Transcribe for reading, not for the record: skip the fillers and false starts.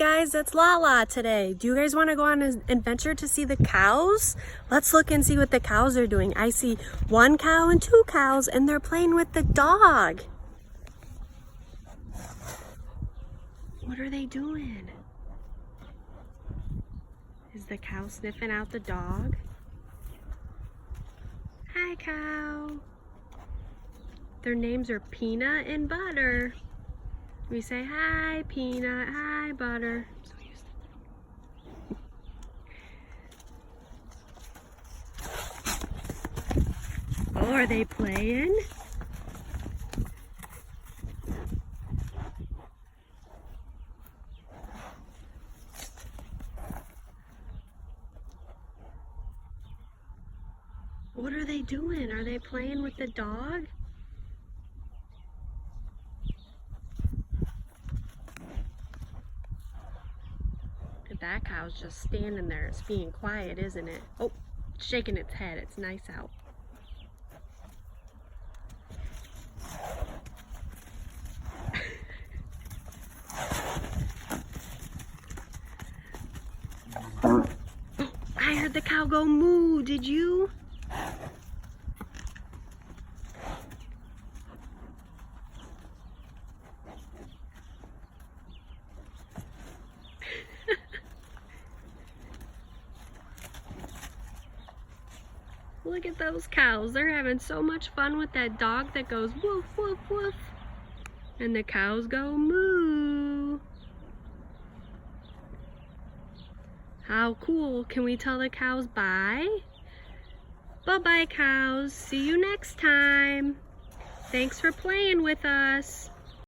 guys, it's Lala today. Do you guys want to go on an adventure to see the cows? Let's look and see what the cows are doing. I see one cow and two cows and they're playing with the dog. What are they doing? Is the cow sniffing out the dog? Hi, cow. Their names are Peanut and Butter. We say, hi, Peanut, hi, Butter. Oh, are they playing? What are they doing? Are they playing with the dog? That cow's just standing there. It's being quiet, isn't it? Oh, it's shaking its head. It's nice out. Oh, I heard the cow go moo. Did you? Look at those cows. They're having so much fun with that dog that goes woof, woof, woof. And the cows go moo. How cool. Can we tell the cows bye? Bye-bye, cows. See you next time. Thanks for playing with us.